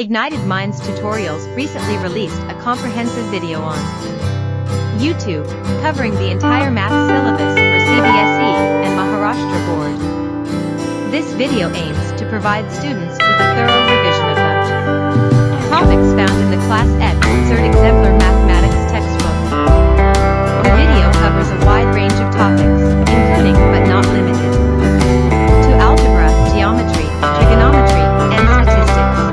Ignited Minds Tutorials recently released a comprehensive video on YouTube, covering the entire math syllabus for CBSE and Maharashtra Board. This video aims to provide students with a thorough revision of the topics found in the Class X Cert Exemplar Mathematics textbook. The video covers a wide range of topics, including but not limited to algebra, geometry, trigonometry, and statistics.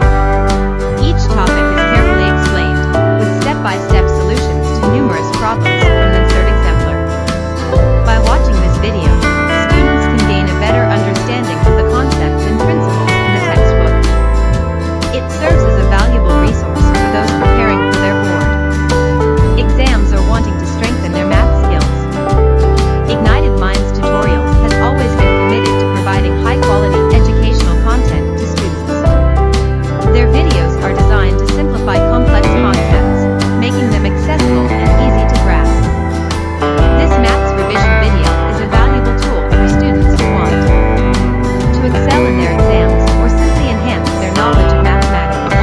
Each topic is carefully explained, with step-by-step solutions to numerous problems from the Cert Exemplar. By watching this video, students can gain a better understanding of the concepts and principles in the textbook. It serves as a valuable resource for those preparing for their board exams or wanting to strengthen their math skills. Ignited Minds Tutorials has always been committed to providing high-quality educational content to students. Their videos are designed to simplify complex concepts, making them accessible and easy to grasp. This maths revision video is a valuable tool for students who want to excel in their exams or simply enhance their knowledge of mathematics.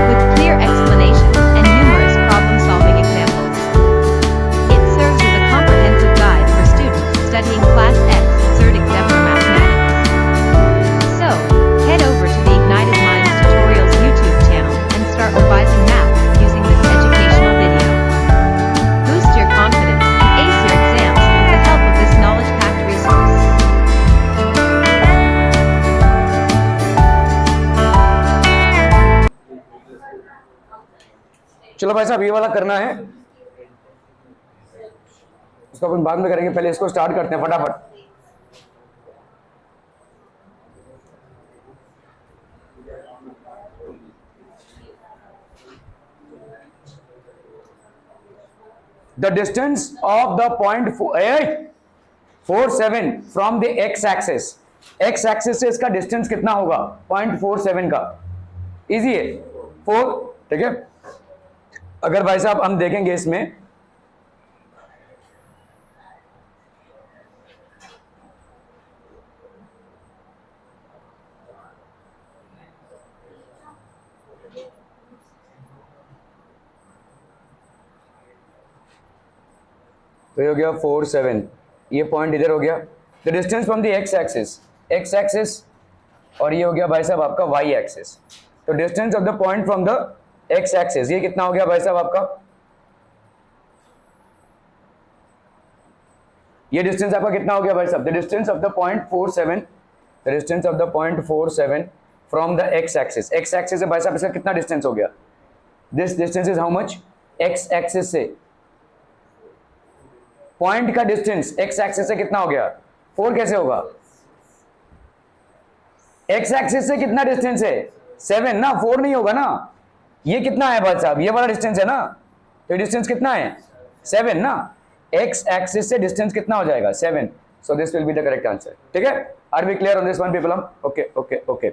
With clear explanations and numerous problem-solving examples, it serves as a comprehensive guide for students studying Class X Cert Exemplar Mathematics. So, head over to the Ignited Minds Tutorials YouTube channel and start revising math using this educational video. Boost your confidence and ace your exams with the help of this knowledge-packed resource. चलो भाई साहब, ये वाला करना है, इसको अपन बाद में करेंगे, पहले इसको स्टार्ट करते हैं फटाफट। The distance of the point 47 from the x axis, x axis से इसका डिस्टेंस कितना होगा? 0.47 का। इजी है, 4, ठीक है। अगर भाई साहब हम देखेंगे इसमें, तो ये हो गया 47, ये पॉइंट इधर हो गया। The distance from the x axis, और ये हो गया भाई साहब आपका वाई एक्सिस। तो distance of the point from the x axis, ये कितना हो गया भाई साहब आपका? ये डिस्टेंस आपका कितना हो गया भाई साहब? The distance of the point 47, the distance of the point 47 from the x axis. X axis से भाई साहब इसका कितना डिस्टेंस हो गया? This distance is how much? X axis से पॉइंट का डिस्टेंस एक्स एक्सिस से कितना हो गया? 4 कैसे होगा? एक्स एक्सिस से कितना डिस्टेंस है? 7 ना, 4 नहीं होगा ना। ये कितना है भाई साहब? ये वाला डिस्टेंस है ना, तो डिस्टेंस कितना है? 7 ना। एक्स एक्सिस से डिस्टेंस कितना हो जाएगा? 7। So this will be the correct answer, ठीक है। Are we clear on this one people? Okay okay okay.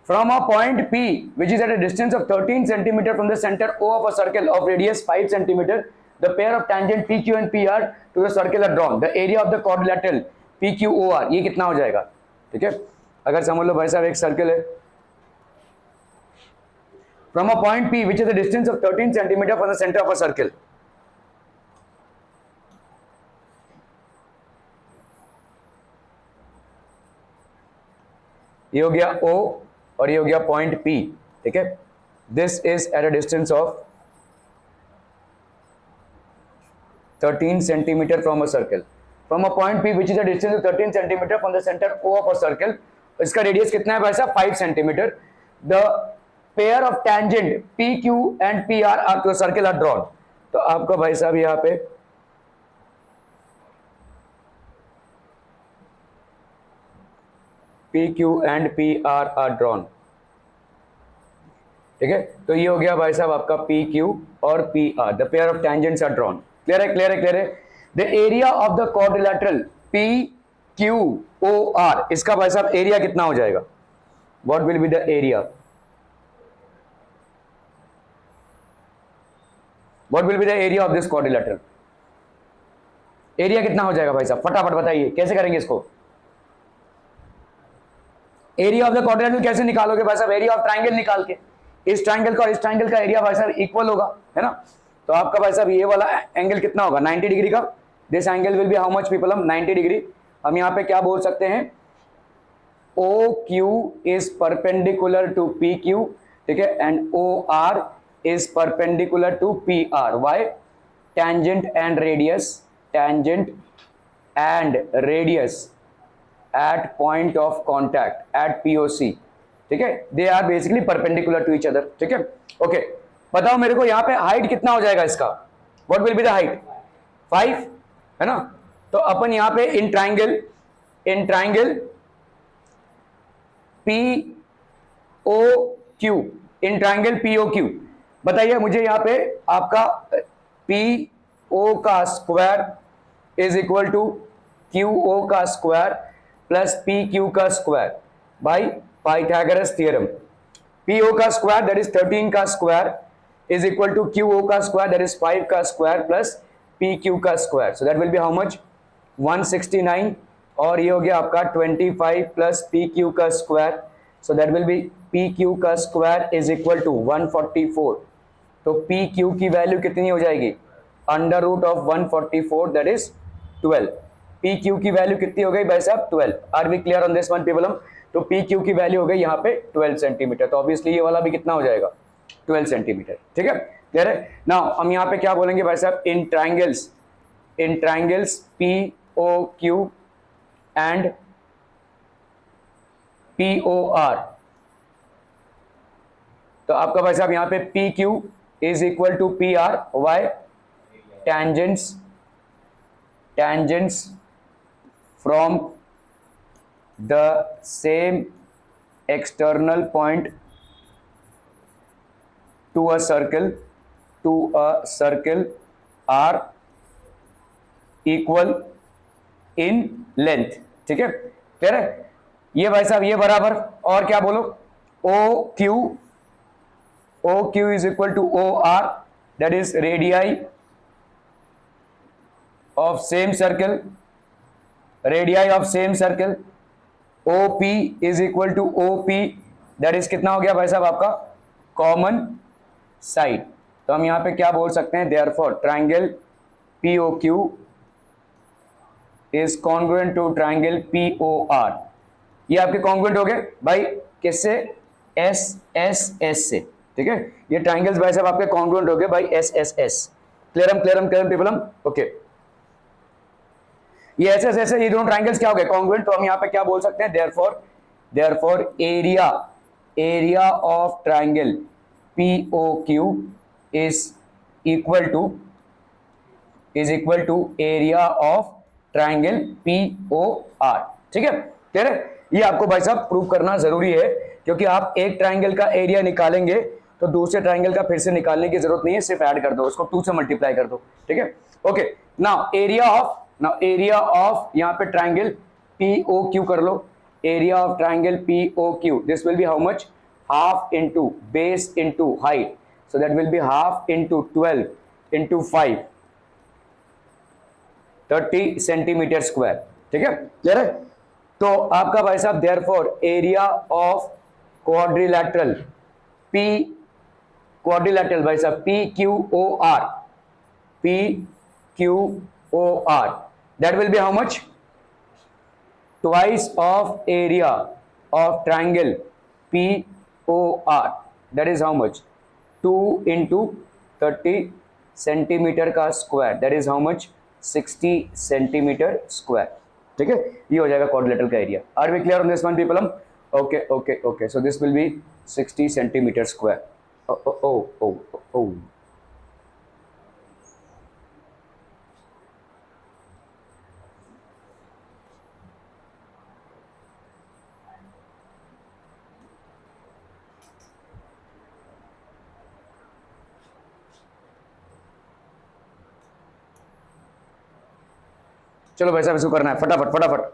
From a point P, which is at a distance of 13 cm from the center O of a circle of radius 5 cm, the pair of tangent PQ and PR to the circle are drawn. The area of the quadrilateral PQOR, ये कितना हो जाएगा? ठीक है, अगर समझ लो भाई साहब एक सर्कल है, from a point P, which is a distance of 13 cm from the center of a circle. ये हो गया O और ये हो गया पॉइंट P, ठीक है। This is at a distance of 13 centimetre from a circle, from a point P which is a distance of 13 centimetre from the centre O of a circle. इसका रेडियस कितना है भाई साहब? 5 centimetre. The pair of tangent PQ and PR are to circle are drawn. तो आपका भाई साहब यहाँ पे PQ and PR are drawn, ठीक है। तो ये हो गया भाई साहब आपका PQ और PR, the pair of tangents are drawn. Clear है, क्लियर है, क्लियर है। The area of the quadrilateral PQOR, इसका भाई साहब एरिया कितना हो जाएगा? what will be the area? What will be the area of this quadrilateral? Area कितना हो जाएगा भाई साहब, फटाफट बताइए कैसे करेंगे इसको? एरिया ऑफ द क्वाड्रिलेटरल कैसे निकालोगे भाई साहब? एरिया ऑफ ट्राइंगल निकाल के, इस ट्राइंगल का और इस ट्राइंगल का एरिया भाई साहब इक्वल होगा, है ना? तो आपका भाई साहब ये वाला एंगल कितना होगा? 90 डिग्री का. This angle will be how much people? हम 90 डिग्री. हम यहाँ पे क्या बोल सकते हैं? OQ is perpendicular to PQ, ठीक है, and OR is perpendicular to PR. Why? Tangent and radius at point of contact at POC, ठीक है, they are basically perpendicular to each other, ठीक है. ओके, बताओ मेरे को यहाँ पे हाइट कितना हो जाएगा इसका? What will be the height? 5, है ना? तो अपन यहाँ पे in triangle POQ, in triangle POQ, बताइए मुझे यहाँ पे आपका PO का square is equal to QO का स्क्वायर प्लस PQ का square by Pythagoras theorem. PO का स्क्वायर दैट इज 13 का square is equal to QO का स्क्वायर दैट इज 5 का स्क्वायर प्लस PQ का square. So that will be how much? 169. और ये हो गया आपका 25 प्लस PQ का square. So that will be PQ का स्क्वायर इज इक्वल टू 144. तो PQ की वैल्यू कितनी हो जाएगी? Under root of 144 that is 12. PQ की वैल्यू कितनी हो गई भाई साहब? 12. Are we clear on this one people? तो PQ की वैल्यू हो गई यहाँ पे 12 सेंटीमीटर. तो ऑब्वियसली ये वाला भी कितना हो जाएगा? 12 सेंटीमीटर. ठीक है, क्लियर है? नाउ हम यहाँ पे क्या बोलेंगे भाई साहब? In triangles POQ and POR. तो आपका भाई साहब यहाँ पे PQ is equal to PR. Why? tangents from the same external point to a circle are equal in length. ठीक है, क्लियर है? ये भाई साहब ये बराबर, और क्या बोलो? OQ is equal to OR, that is radii of same circle. OP is equal to OP, that is कितना हो गया भाई साहब आपका? Common side. तो हम यहाँ पे क्या बोल सकते हैं? therefore triangle POQ is congruent to triangle POR. ये आपके कॉन्ग्रुएंट हो गए भाई, किससे? SSS से. ठीक है, ये ट्राइंगल्स भाई साहब आपके कॉन्ग्रुएंट हो गए भाई SSS. Clear people? ओके, ये SSS है, ये दोनों ट्राइंगल्स क्या हो गए? कॉन्ग्रुएंट. तो हम यहाँ पे क्या बोल सकते हैं? therefore area of triangle POQ is equal to area of triangle POR. ठीक है, क्लियर है? ये आपको भाई साहब प्रूव करना जरूरी है, क्योंकि आप एक ट्राइंगल का एरिया निकालेंगे तो दूसरे ट्राइंगल का फिर से निकालने की जरूरत नहीं है, सिर्फ ऐड कर दो, उसको 2 से मल्टीप्लाई कर दो. ठीक है, ओके. नाउ एरिया ऑफ यहाँ पे ट्राइंगल POQ कर लो. Area of triangle POQ, this will be how much? Half into base into height. So that will be half into 12 into 5, 30 centimetre square. ठीक है, क्लियर है? तो आपका भाई साहब देयरफॉर एरिया ऑफ क्वाड्रिलैटरल भाई साहब PQOR, that will be how much? Twice of area of triangle POR, that is how much? 2 into 30 centimetre का square, that is how much? 60 centimetre square. ठीक है, ये हो जाएगा क्वाड्रिलेटरल का area. Are we clear on this one people? Okay. So this will be 60 centimetre square. ओ चलो भाई साहब इसको करना है फटाफट.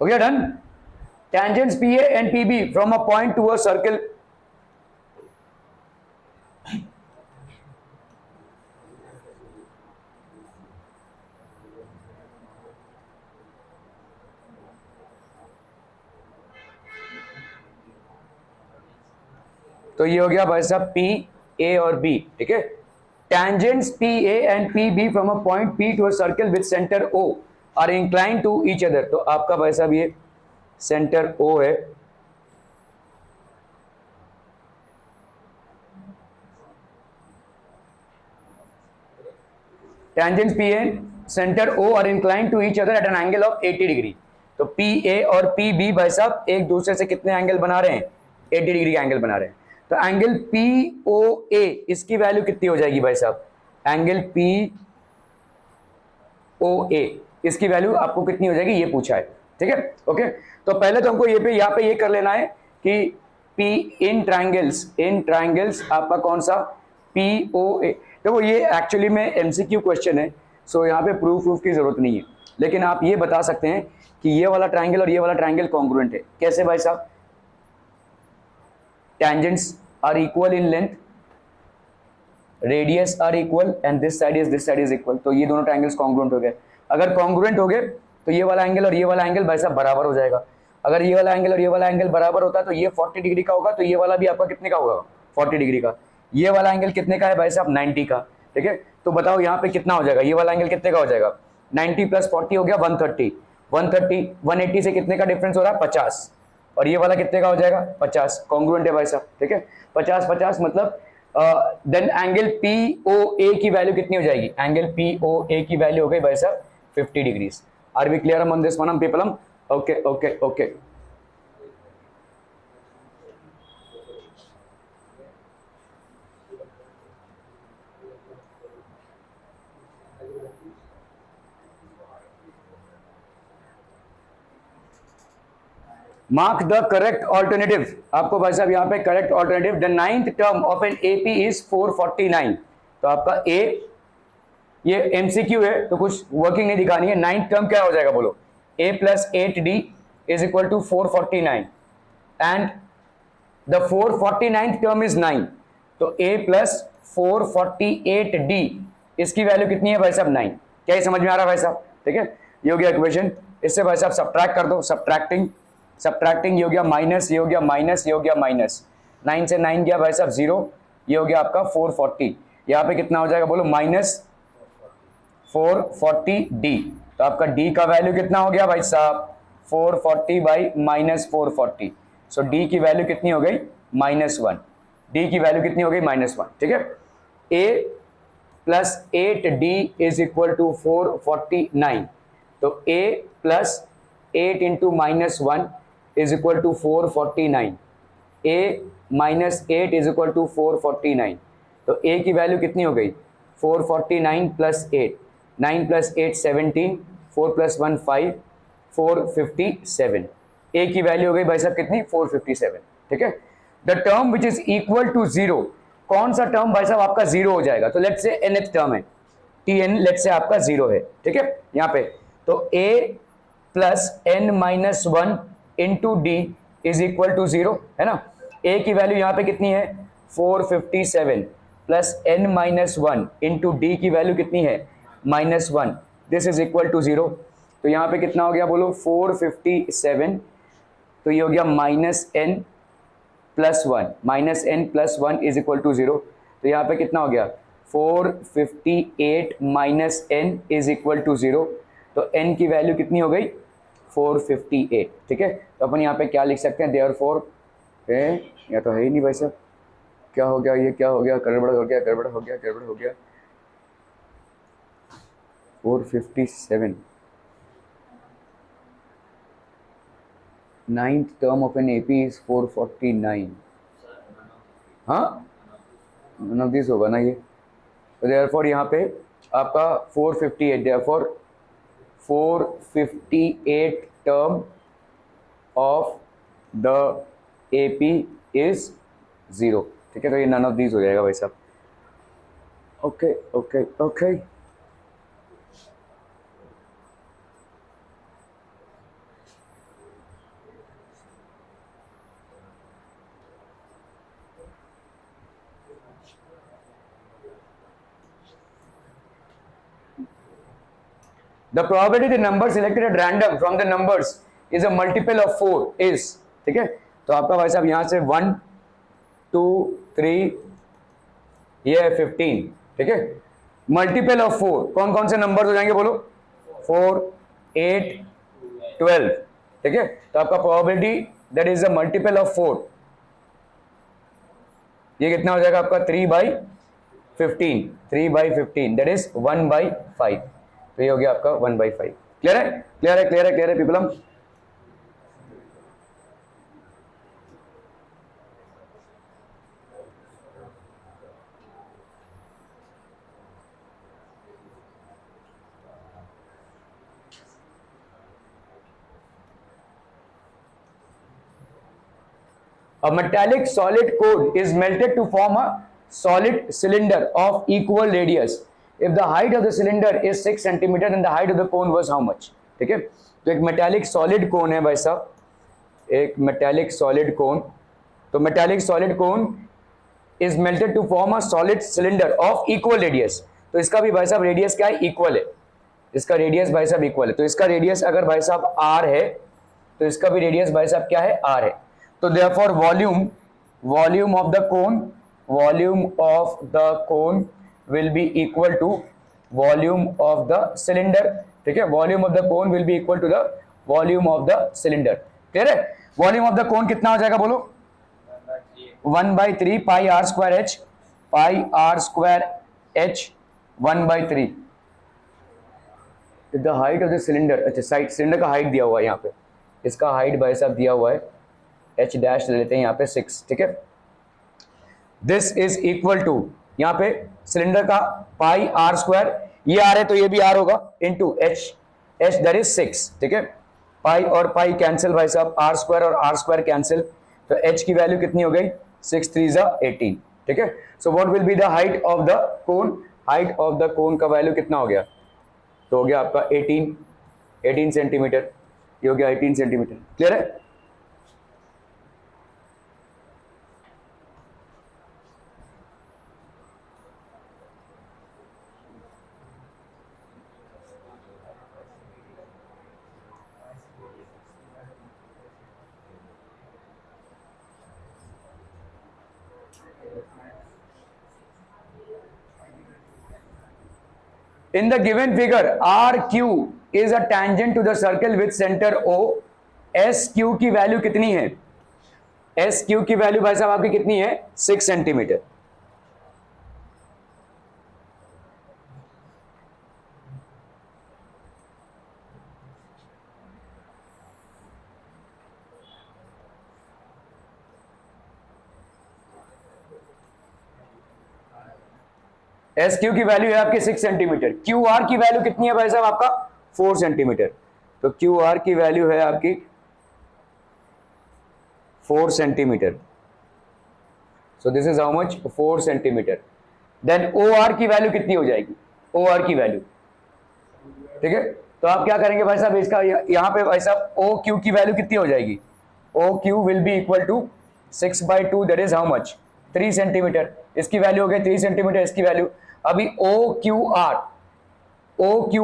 हो गया done. Tangents PA and PB from a point to a circle. तो ये हो गया भाई साहब पी ए और बी. ठीक है. Tangents PA and PB from a point P to a circle with center O are inclined to each other. तो आपका भाई साहब ये सेंटर O है. Tangents PA center O are inclined to each other at an angle of 80 degree. तो PA और PB भाई साहब एक दूसरे से कितने एंगल बना रहे हैं? 80 डिग्री का एंगल बना रहे हैं. तो एंगल POA इसकी वैल्यू कितनी हो जाएगी भाई साहब? एंगल POA इसकी वैल्यू आपको कितनी हो जाएगी ये पूछा है. ठीक है. ओके. तो पहले तो हमको यहाँ पे ये कर लेना है कि P इन ट्राइंगल्स आपका कौन सा POA. देखो ये एक्चुअली में MCQ क्वेश्चन है, सो यहाँ पे प्रूफ की जरूरत नहीं है, लेकिन आप ये बता सकते हैं कि ये वाला ट्राइंगल और ये वाला ट्राइंगल कॉन्ग्रुएंट है. कैसे भाई साहब? tangents are equal in length, radius are equal and this side is equal. तो ये दोनों ट्राइंगल्स कॉन्ग्रुएंट हो गए. अगर कॉन्ग्रुएंट हो गए तो ये वाला एंगल और ये वाला एंगल भाई साहब बराबर हो जाएगा. अगर ये वाला एंगल और ये वाला एंगल बराबर होता है तो ये 40 डिग्री का होगा, तो ये वाला भी आपका कितने का होगा? 40 डिग्री का. ये वाला एंगल कितने का है भाई साहब? 90 का. ठीक है. तो बताओ यहाँ पे कितना हो जाएगा? ये वाला एंगल कितने का हो जाएगा? 90 प्लस 40 हो गया 130. 180 से कितने का डिफरेंस हो रहा है? 50. और ये वाला कितने का हो जाएगा? 50. कॉन्ग्रुएंट है भाई साहब. ठीक है. 50 मतलब देन एंगल POA की वैल्यू कितनी हो जाएगी? एंगल POA की वैल्यू हो गई भाई साहब 50 degrees. Are we clear on this one people? Okay okay okay. Mark the correct alternative. आपको भाई साहब यहाँ पे correct alternative. The 9th term of an AP is 449. तो आपका A ये MCQ है तो कुछ वर्किंग नहीं दिखानी है. 9th टर्म क्या हो जाएगा बोलो? A plus 8D is equal to 449 and the 449th term is 9. तो A प्लस 448D इसकी वैल्यू कितनी है भाई साहब? 9. क्या ये समझ में आ रहा है भाई साहब? ठीक है. ये हो गया इक्वेशन. इससे भाई साहब सब्ट्रैक्ट कर दो. सब्ट्रैक्टिंग ये हो गया माइनस, ये हो गया माइनस, ये हो गया माइनस. 9 से 9 गया भाई साहब 0. ये हो गया आपका 440. यहाँ पे कितना हो जाएगा बोलो? Minus 440D. तो आपका D का वैल्यू कितना हो गया भाई साहब? 440 बाई माइनस 440. सो D की वैल्यू कितनी हो गई? -1. D की वैल्यू कितनी हो गई? -1. ठीक है. A plus 8D is equal to 449. तो A plus 8 into -1 is equal to 449. A minus 8 is equal to 449. तो A की वैल्यू कितनी हो गई? 449 प्लस 8. 9 प्लस 8 17. 4 प्लस 1 5. 457. A की वैल्यू हो गई भाई साहब कितनी? 457. ठीक है. The term which is equal to 0. कौन सा टर्म भाई साहब आपका 0 हो जाएगा? तो लेट्स से nth टर्म है Tn, लेट्स से आपका 0 है. ठीक है. यहाँ पे तो A plus n minus 1 into D is equal to 0, है ना। ए की वैल्यू यहाँ पे कितनी है 457 plus n minus 1 into D की वैल्यू कितनी है -1, दिस इज इक्वल टू 0। तो यहाँ पे कितना हो गया बोलो 457, तो ये हो गया -n plus 1, -n plus 1 is equal to 0। तो यहाँ पे कितना हो गया 458 minus n is equal to 0। तो n की वैल्यू कितनी हो गई 458, ठीक है। तो अपन यहाँ पे क्या लिख सकते हैं देयरफॉर, या तो है ही नहीं भाई साहब, क्या हो गया, ये क्या हो गया, गड़बड़ हो गया, गड़बड़ हो गया, गड़बड़ हो गया। 457, ninth term of an AP is 449, हाँ नन ऑफ दिस होगा ना ये। तो देयरफॉर यहाँ पे आपका 458, therefore 458 term of the AP is 0, ठीक है। तो ये नन ऑफ दीज हो जाएगा भाई साहब। Okay okay okay, the probability the number selected at random from the numbers is a multiple of 4 is, ठीक है। तो आपका भाई साहब यहाँ से 1 2 3 ये है 15, ठीक है। मल्टीपल ऑफ 4 कौन कौन से नंबर हो जाएंगे बोलो 4 8 12, ठीक है। तो आपका probability that is a multiple of 4, ये कितना हो जाएगा आपका 3/15, 3/15 दैट इज 1/5। तो ये हो गया आपका 1/5। क्लियर है, क्लियर है, क्लियर है, क्लियर है पीपलम। A metallic solid cone is melted to form a solid cylinder of equal radius. If the height of the cylinder is 6 cm, then the height of the cone was how much? ठीक है। तो एक metallic solid cone है भाई साहब, एक metallic solid cone। तो metallic solid cone is melted to form a solid cylinder of equal radius। तो इसका भी भाई साहब रेडियस क्या है इक्वल है, इसका रेडियस भाई साहब इक्वल है। तो इसका रेडियस अगर भाई साहब r है तो इसका भी रेडियस भाई साहब क्या है r है। तो therefore volume of the cone will be equal to volume of the cylinder, ठीक है। volume of the cone will be equal to the volume of the cylinder, clear है। volume of the cone कितना हो जाएगा बोलो 1/3 पाई r square h, pi r square h 1/3। The height of the cylinder, अच्छा side cylinder का height दिया हुआ है यहाँ पे, इसका हाइट भाई साहब दिया हुआ है h डैश ले लेते हैं यहाँ पे 6, ठीक है। दिस इज इक्वल टू यहाँ पे सिलेंडर का पाई r स्क्वायर, ये r है तो ये भी r होगा इनटू h दैट इज 6, ठीक है। पाई और पाई कैंसिल भाई साहब, r स्क्वायर और r स्क्वायर कैंसिल, तो h की वैल्यू कितनी हो गई 6 3 18, ठीक है। So what will be the height of the cone, height of the cone का वैल्यू कितना हो गया, तो हो गया आपका 18 सेंटीमीटर, ये हो गया 18 सेंटीमीटर, क्लियर है। In the given figure, RQ is a tangent to the circle with center O. SQ की वैल्यू कितनी है, SQ की वैल्यू भाई साहब आपकी कितनी है 6 सेंटीमीटर। एस क्यू की वैल्यू है आपकी 6 सेंटीमीटर, क्यू आर की वैल्यू कितनी है भाई साहब आपका 4 सेंटीमीटर। तो क्यू आर की वैल्यू है आपकी 4 centimetre, so this is how much 4 centimetre. Then O R की वैल्यू कितनी हो जाएगी, ओ आर की वैल्यू, ठीक है। तो आप क्या करेंगे भाई साहब, इसका यहाँ पे भाई साहब ओ क्यू की वैल्यू कितनी हो जाएगी, O Q will be equal to 6/2 that is how much 3 centimetre. इसकी वैल्यू हो गई 3 सेंटीमीटर, इसकी वैल्यू। अभी ओ क्यू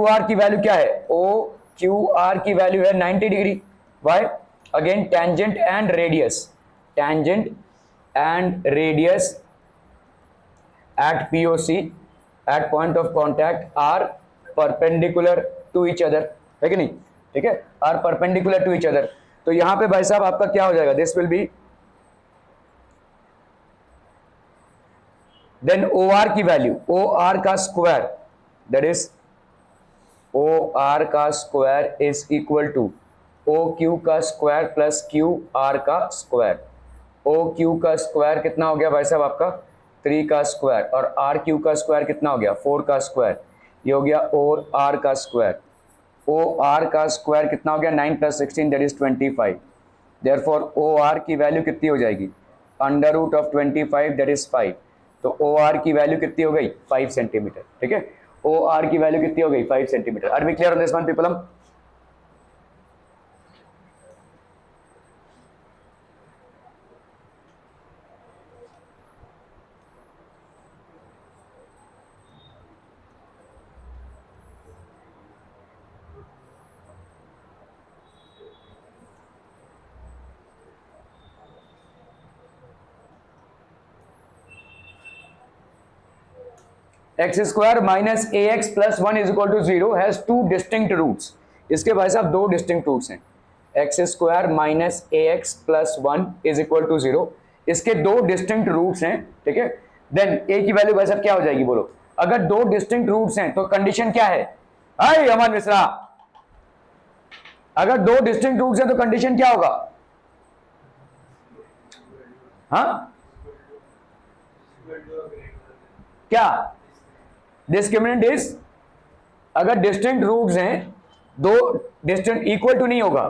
आर की वैल्यू क्या है? ओ क्यू आर की वैल्यू है 90 degree. Why? Again tangent and radius at POC at point of contact are perpendicular to each other, है कि नहीं? ठीक है, are perpendicular to each other। तो यहां पे भाई साहब आपका क्या हो जाएगा? This will be then OR की वैल्यू, OR का स्क्वायर दैट इज OR का square is equal to OQ का स्क्वायर प्लस QR का स्क्वायर। OQ का स्क्वायर कितना हो गया भाई साहब आपका? 3 का स्क्वायर, और RQ का स्क्वायर कितना हो गया? 4 का स्क्वायर। ये हो गया OR का स्क्वायर। OR का स्क्वायर कितना हो गया? 9 + 16 दैट इज 25। देयरफॉर OR की वैल्यू कितनी हो जाएगी? √25 दैट इज 5। तो OR की वैल्यू कितनी हो गई? 5 सेंटीमीटर। ठीक है, OR की वैल्यू कितनी हो गई? 5 centimetre. Are we clear on this one people? हम x square minus a x plus 1 is equal to 0 has 2 distinct roots. इसके भाई साहब 2 डिस्टिंक्ट रूट्स हैं। X square minus a x plus 1 is equal to 0, इसके 2 distinct roots हैं। ठीक है, then ए की वैल्यू भाई साहब क्या हो जाएगी बोलो? अगर 2 डिस्टिंक्ट रूट्स हैं तो कंडीशन क्या है? हाय अमन मिश्रा, अगर 2 डिस्टिंक्ट रूट्स हैं तो कंडीशन क्या होगा? हाँ क्या? डिस्क्रिमिनेंट इज, अगर डिस्टिंक्ट रूट्स हैं, 2 डिस्टिंक्ट इक्वल टू नहीं होगा।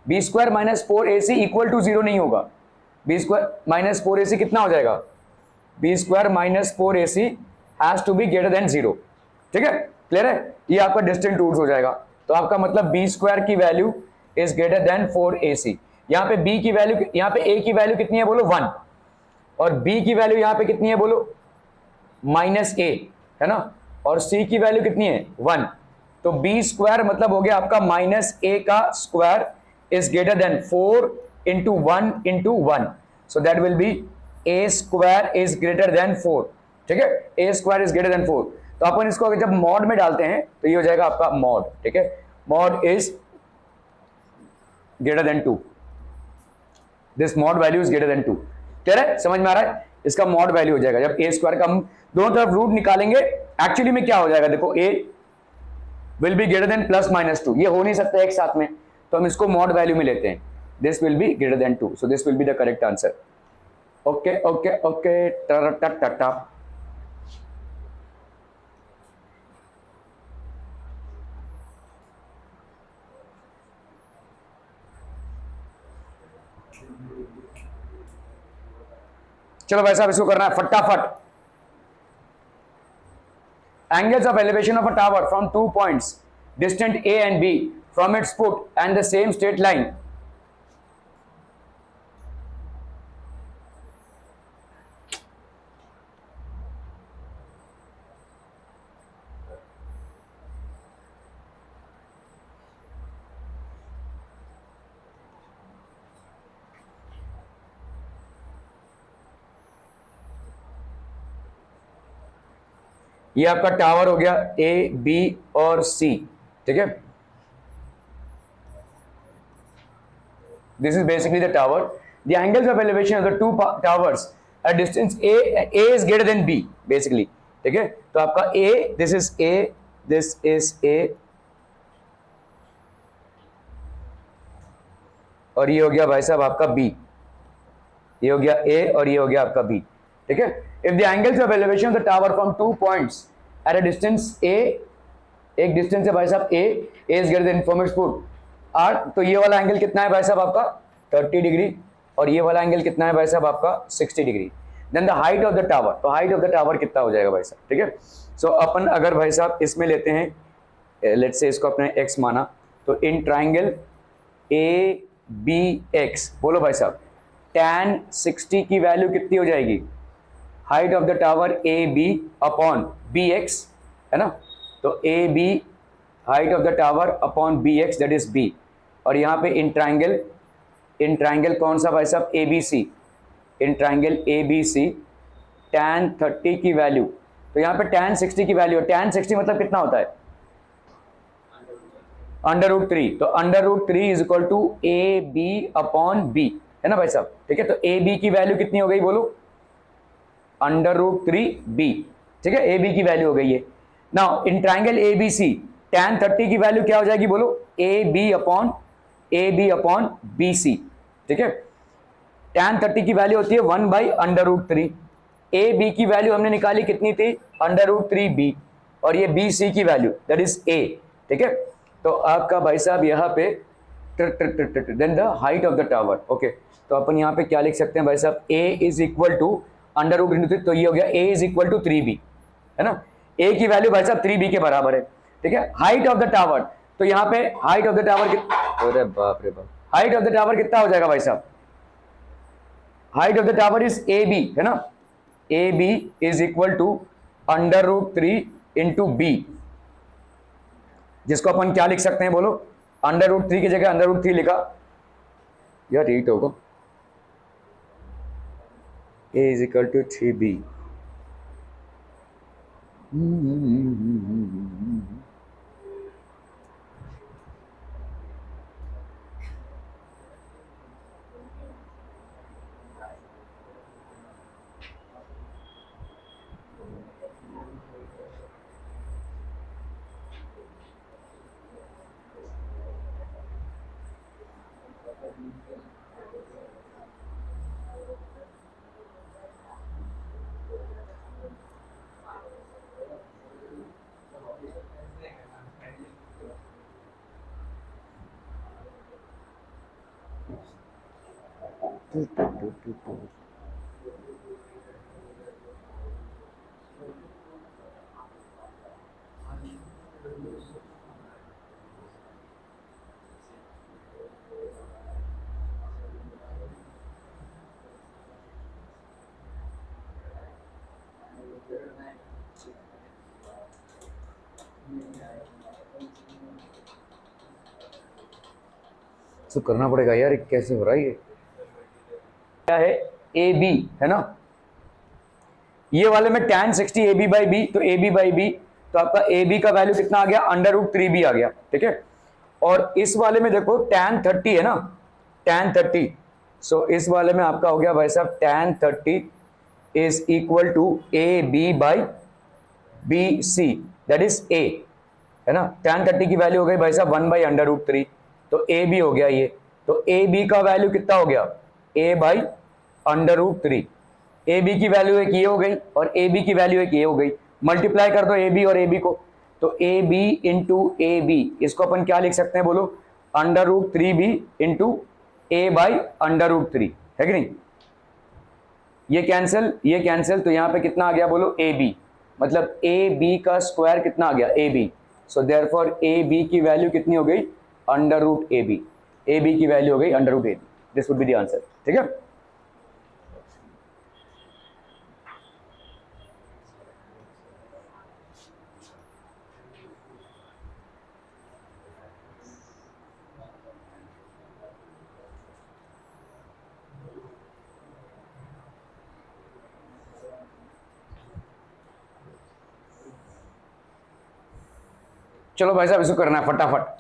B square minus 4ac equal to 0 नहीं होगा। बी स्क्वायर माइनस 4ac कितना हो जाएगा? B square minus 4ac has to be greater than 0। ठीक है, क्लियर है? ये आपका डिस्टिंक्ट रूट्स हो जाएगा। तो आपका मतलब बी स्क्वायर की value is greater than 4ac। यहाँ पे बी की वैल्यू, यहाँ पे ए की वैल्यू कितनी है बोलो? 1, और बी की वैल्यू यहाँ पे कितनी है बोलो? -a, है ना, और c की वैल्यू कितनी है? 1। तो बी स्क्वायर मतलब हो गया आपका -a का square is greater then 4 into 1 into 1, so that will be a square is greater then 4। ठीक है, a square is greater then 4। तो अपन इसको जब मॉड में डालते हैं तो ये हो जाएगा आपका मॉड। ठीक है, mod is greater then 2, this mod value is greater then 2। Clear है? समझ में आ रहा है? इसका मॉड वैल्यू हो जाएगा जब ए स्क्वायर का हम दोनों तरफ रूट निकालेंगे। एक्चुअली में क्या हो जाएगा देखो, ए विल बी ग्रेटर देन +-2, ये हो नहीं सकता एक साथ में, तो हम इसको मॉड वैल्यू में लेते हैं। This will B greater then 2, so this will be the correct answer. Okay okay okay, टा। चलो भाई साहब इसको करना है फटाफट। Angles of elevation of a tower from 2 points distant A and B from its foot and the same straight line. ये आपका टावर हो गया ए, बी और सी। ठीक है, this is basically the tower. The angles of elevation of the 2 towers at distance a is greater than b basically. ठीक है, तो आपका A, this is A, this is A, और ये हो गया भाई साहब आपका बी। ये हो गया ए और ये हो गया आपका बी। ठीक है, if the angles of elevation of the tower from 2 points at a distance a, एक डिस्टेंस है भाई साहब a is greater than from its foot r, तो ये वाला एंगल कितना है भाई साहब आपका 30 डिग्री, और ये वाला एंगल कितना है भाई साहब आपका 60 degree. Then the height of the tower, तो हाइट ऑफ द टावर कितना हो जाएगा भाई साहब? ठीक है, सो अपन अगर भाई साहब इसमें लेते हैं, लेट्स से इसको अपने x माना, तो in triangle a B X, बोलो भाई साहब tan 60 की वैल्यू कितनी हो जाएगी, height of the tower A B upon B X, है ना, तो A B height of the tower upon B X that is B, और यहाँ पे इन ट्राइंगल कौन सा भाई साहब, A B C, in triangle A B C tan 30 की वैल्यू, तो यहाँ पे tan 60 की वैल्यू, tan 60 मतलब कितना होता है, √3, तो √3 is equal to A B upon B, है ना भाई साहब, ठीक है, तो ए बी की वैल्यू कितनी हो गई बोलो, √3 बी, ठीक है, ए बी की वैल्यू हो गई है। Now in triangle A B C tan 30 की वैल्यू क्या हो जाएगी बोलो, A B upon B C, ठीक है, tan 30 की वैल्यू होती है 1/√3, ए बी की वैल्यू हमने निकाली कितनी थी, √3 बी, और ये बी सी की वैल्यू दैट इज ए, ठीक है, तो आपका भाई साहब यहाँ पे then the height of the tower, okay, तो अपन यहाँ पे क्या लिख सकते हैं भाई साहब, ए इज इक्वल टू √3, तो ये हो गया ए इज इक्वल टू 3b, है ना, ए की वैल्यू भाई साहब 3b के बराबर है, ठीक है, हाइट ऑफ द टावर, तो यहाँ पे हाइट ऑफ द टावर अरे बाप रे बाप, हाइट ऑफ द टावर कितना हो जाएगा भाई साहब, height of the tower is A B, है ना, A B is equal to √3 into B, जिसको अपन क्या लिख सकते हैं बोलो, √3 की जगह √3 लिखा, या रीट होगा, ए इज इक्वल टू 3b, तो करना पड़ेगा यार, कैसे हो रहा है ये, क्या है ए बी, है ना, ये वाले में tan 60 A B by B, तो ए बी बाई बी, तो आपका ए बी का वैल्यू कितना आ गया, √3b आ गया, ठीक है, और इस वाले में देखो tan 30 है ना, tan 30, सो इस वाले में आपका हो गया भाई साहब tan 30 is equal to A B by B C, that is A, है ना, tan 30 की वैल्यू हो गई भाई साहब 1/√3, तो ए बी हो गया ये, तो ए बी का वैल्यू कितना हो गया, a/√3, ए बी की वैल्यू एक ये हो गई और ए बी की वैल्यू एक ये हो गई, मल्टीप्लाई कर दो ए बी और ए बी को, तो A B into A B, इसको अपन क्या लिख सकते हैं बोलो, √3b इंटू a/√3, है कि नहीं, ये कैंसिल, तो यहाँ पे कितना आ गया बोलो, ए बी, मतलब ए बी का स्क्वायर कितना आ गया, A B, so therefore A B की वैल्यू कितनी हो गई, √ab, ए बी की वैल्यू हो गई √ab, this would be the answer, ठीक है। चलो भाई साहब इसको करना है फटाफट,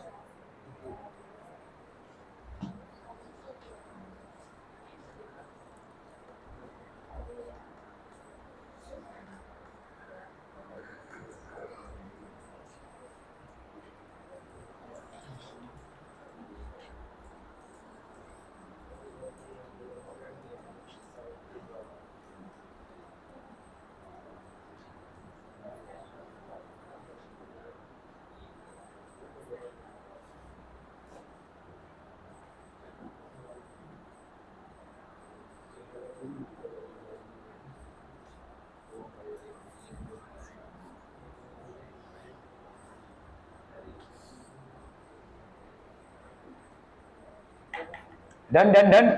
डन डन डन।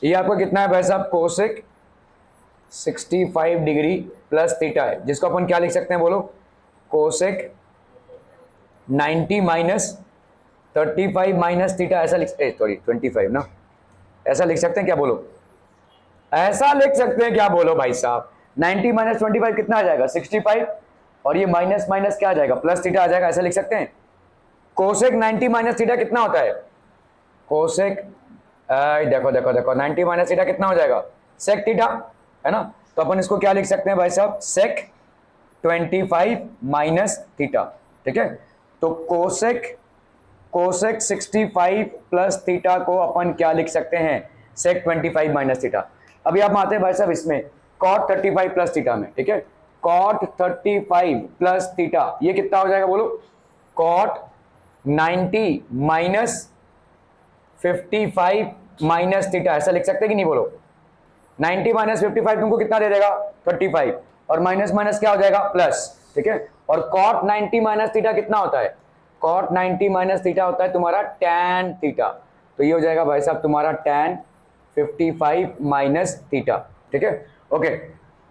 ये आपका कितना है भाई साहब, कोसेक 65 डिग्री प्लस थीटा है, जिसको अपन क्या लिख सकते हैं बोलो, कोसेक 90 माइनस 35 माइनस थीटा, ऐसा लिख, सॉरी 25 ना, ऐसा लिख सकते हैं क्या बोलो, ऐसा लिख सकते हैं क्या बोलो भाई साहब। 90 माइनस 25 कितना आ जाएगा, 65, और ये माइनस माइनस क्या आ जाएगा, प्लस थीटा आ जाएगा, ऐसा लिख सकते हैं। कोसेक 90 माइनस थीटा कितना होता है, कोसेक देखो देखो देखो 90 माइनस थीटा कितना हो जाएगा, सेक थीटा, है ना। तो अपन इसको क्या लिख सकते हैं भाई साहब, सेक 25 माइनस थीटा, ठीक है। तो कोसेक कोसेक 65 प्लस थीटा को अपन क्या लिख सकते हैं, सेक 25 माइनस थीटा। अभी आप आते हैं भाई साहब इसमें कॉट 35 प्लस थीटा में, ठीक है। कॉट 35 प्लस थीटा ये कितना हो जाएगा बोलो, कॉट 90 माइनस 55 माइनस थीटा, ऐसा लिख सकते हैं कि नहीं बोलो। 90 माइनस 55 तुमको कितना दे देगा, 35, और माइनस माइनस क्या हो जाएगा, प्लस, ठीक है। और कॉट 90 माइनस थीटा कितना होता है, कॉट 90 माइनस थीटा होता है तुम्हारा टैन थीटा, तो ये हो जाएगा भाई साहब तुम्हारा टैन 55 माइनस थीटा, ठीक है। ओके,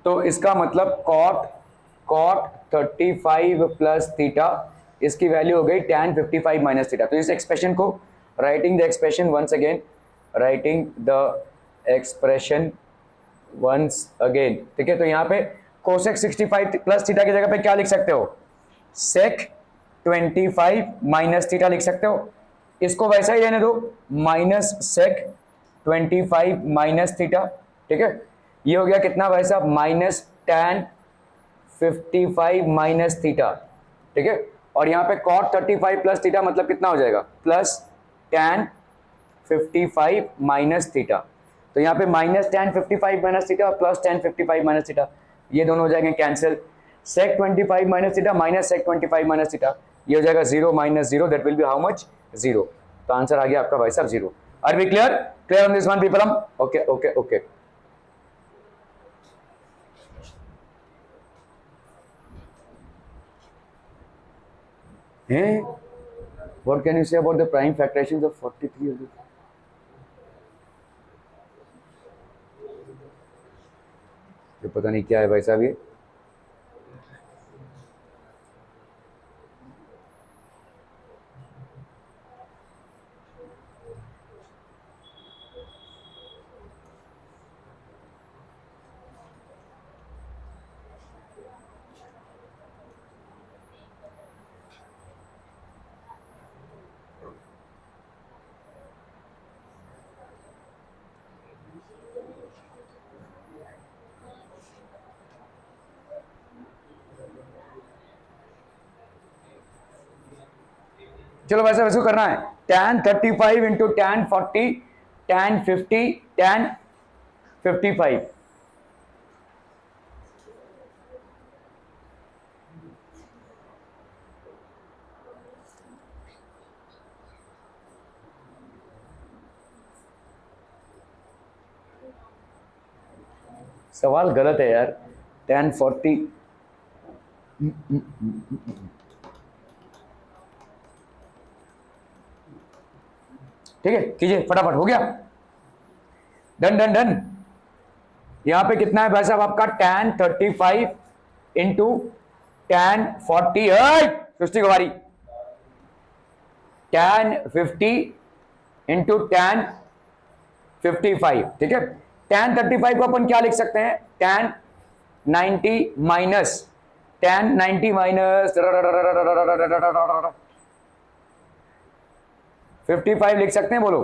तो इसका मतलब कॉट 35 प्लस थीटा, इसकी वैल्यू हो गई टैन 55 माइनस थीटा। तो इस एक्सप्रेशन को writing the expression once again, writing the expression once again, ठीक है। तो यहाँ पे कोसेक 65 प्लस थीटा की जगह पे क्या लिख सकते हो, सेक 25 माइनस थीटा लिख सकते हो। इसको वैसा ही रहने दो, माइनस सेक 25 माइनस थीटा, ठीक है। ये हो गया कितना भाई साहब, माइनस टैन 55 माइनस थीटा, ठीक है। और यहाँ पे कॉट 35 प्लस थीटा मतलब कितना हो जाएगा, प्लस टैन 55 माइनस थीटा। तो यहाँ पे माइनस टैन 55 माइनस थीटा और प्लस टैन 55 माइनस थीटा, ये दोनों हो जाएंगे cancel. Sec 25 minus theta minus sec 25 minus theta, ये हो जाएगा 0 minus 0, that will be how much, 0। तो आंसर आ गया आपका भाई साहब 0। Are we clear, clear on this one people? Okay okay okay. What can you say about the prime factorations of 43? ये पता नहीं क्या है भाई साहब ये। चलो वैसे वैसे करना है, tan 35 into tan 40 tan 50 tan 55। सवाल गलत है यार, tan 40, ठीक है कीजिए फटाफट, हो गया, डन डन डन। यहां पे कितना है भाई साहब आपका, tan 35 इंटू tan 40, सृष्टि कुमारी, tan 50 इंटू tan 55, ठीक है। tan 35 को अपन क्या लिख सकते हैं, tan 90 माइनस tan 90 माइनस 55 लिख सकते हैं बोलो।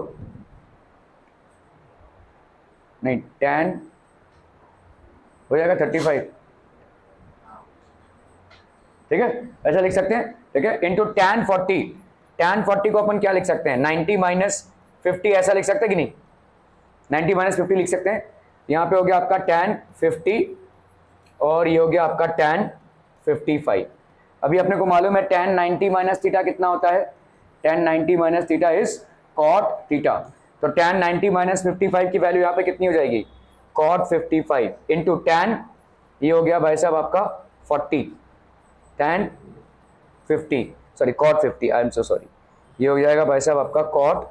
नहीं, tan हो जाएगा 35, ठीक है, ऐसा लिख सकते हैं, ठीक है, इंटू tan 40। tan 40 को अपन क्या लिख सकते हैं, 90 माइनस 50, ऐसा लिख सकते हैं कि नहीं, 90 माइनस 50 लिख सकते हैं। यहाँ पे हो गया आपका tan 50 और ये हो गया आपका tan 55। अभी अपने को मालूम है tan 90 माइनस थीटा कितना होता है, tan 90 minus theta is cot theta. तो tan 90 माइनस 55 की वैल्यू यहाँ पे कितनी हो जाएगी, cot 55 इंटू tan, ये हो गया भाई साहब आपका 40, tan 50 sorry cot 50, I am so sorry, ये हो जाएगा भाई साहब आपका cot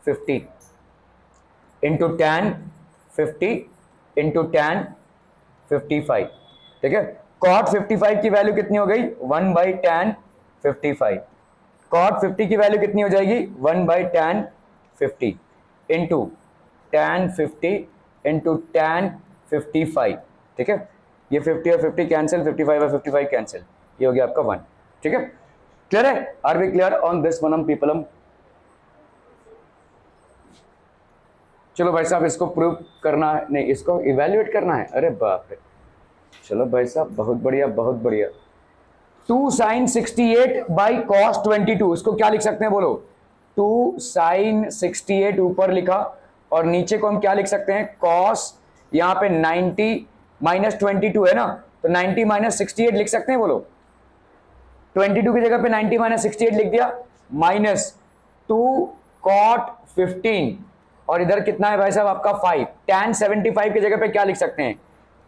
50 into tan 50 into tan 55, ठीक है। cot 55 की वैल्यू कितनी हो गई, 1 बाई tan 55। cot 50 की वैल्यू कितनी हो जाएगी, 1 by tan 50 into tan 50 into tan 55, ठीक है। ये 50 और 50 कैंसिल, 55 और 55 कैंसिल, ये हो गया आपका 1, ठीक है। क्लियर है, are we clear on this one people? चलो भाई साहब इसको प्रूव करना है, नहीं इसको इवेल्युएट करना है, अरे बाप रे, चलो भाई साहब बहुत बढ़िया बहुत बढ़िया। 2 sin 68 बाई cos 22, इसको क्या लिख सकते हैं बोलो, 2 sin 68 ऊपर लिखा और नीचे को हम क्या लिख सकते हैं, cos, यहाँ पे 90 माइनस 22 है ना, तो 90 माइनस 68 लिख सकते हैं बोलो, 22 की जगह पे 90 माइनस 68 लिख दिया, माइनस 2 cot 15 और इधर कितना है भाई साहब आपका 5, tan 75 की जगह पे क्या लिख सकते हैं,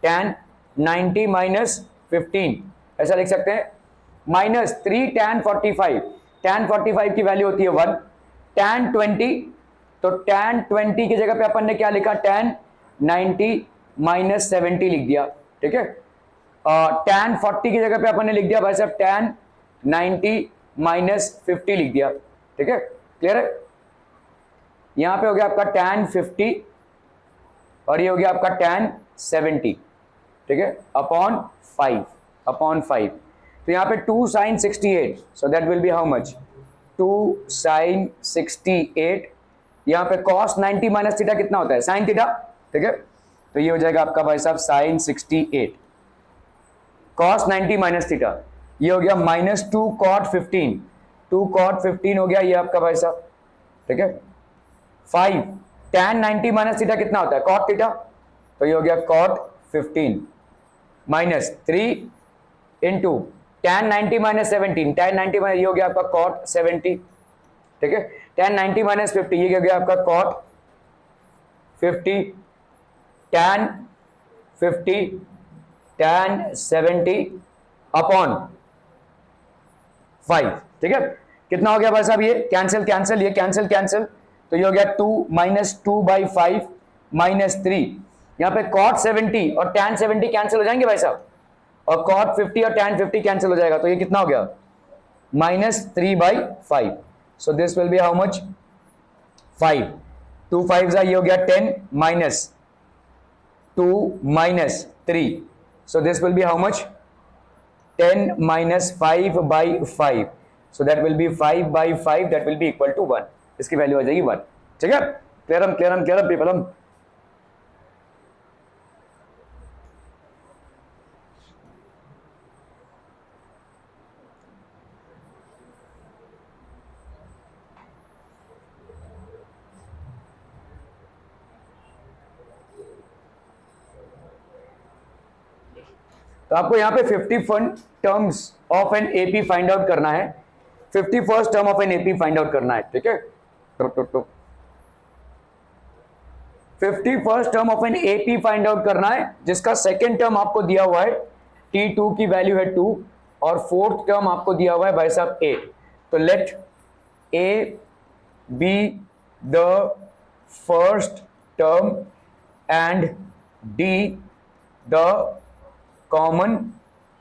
tan 90 माइनस 15 ऐसा लिख सकते हैं, माइनस 3 tan 45, tan 45 की वैल्यू होती है 1, tan 20, तो tan 20 की जगह पे अपन ने क्या लिखा, tan 90 माइनस 70 लिख दिया, ठीक है। tan 40 की जगह पे अपन ने लिख दिया भाई साहब tan 90 माइनस 50 लिख दिया, ठीक है, क्लियर है। यहां पे हो गया आपका tan 50 और ये हो गया आपका tan 70, ठीक है, अपॉन 5, तो यहाँ पे 2 sin 68, so that will be how much, 2 sin 68, यहाँ पे cos 90 माइनस थीटा कितना होता है, sin थीटा, ठीक है, तो ये हो जाएगा आपका भाई साहब sin 68 cos 90 माइनस थीटा, ये हो गया माइनस 2 cot 15, 2 cot 15 हो गया ये आपका भाई साहब, ठीक है, 5 tan 90 माइनस थीटा कितना होता है, cot थीटा, तो ये हो गया cot 15 minus 3 into tan 90 minus 17, tan 90 minus ये हो गया आपका cot 70, ठीक है, tan 90 माइनस 50 ये हो गया आपका cot 50, tan 50 tan 70 अपॉन 5, ठीक है, कितना हो गया भाई साहब, ये कैंसिल कैंसिल, ये कैंसिल कैंसिल, तो ये हो गया 2 माइनस 2 बाई 5 माइनस 3, यहाँ पे cot 70 और tan 70 कैंसिल हो जाएंगे भाई साहब, और cot 50 और tan 50 कैंसिल हो जाएगा, तो ये कितना हो गया, minus 3 by 5, so this will be how much, 5, 2 5 ये हो गया 10 minus 2 minus 3, so this will be how much, 10 minus 5 by 5, so that will be 5 by 5, that will be equal to 1, इसकी वैल्यू आ जाएगी 1, ठीक है, क्लियर पीपल। तो आपको यहाँ पे 51 terms of an AP find out करना है, 51st term of an AP find out करना है, ठीक है, 51st term of an AP find out करना है, जिसका सेकेंड टर्म आपको दिया हुआ है T2 की वैल्यू है 2 और फोर्थ टर्म आपको दिया हुआ है भाई साहब A, तो let A be the first term and D the common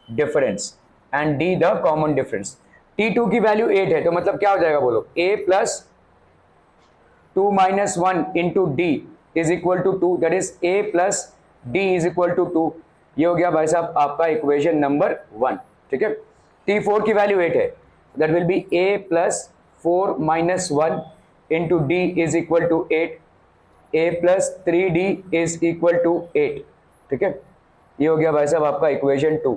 difference and D the common difference. T2 की वैल्यू 8 है, तो मतलब क्या हो जाएगा बोलो, A plus 2 minus 1 into D is equal to 2, that is A plus D is equal to 2, ये हो गया भाई साहब आपका इक्वेशन नंबर 1, ठीक है। T4 की वैल्यू 8 है, that will be A plus 4 minus 1 into D is equal to 8, a plus 3d is equal to 8, ठीक है। ये हो गया भाई साहब आपका इक्वेशन 2,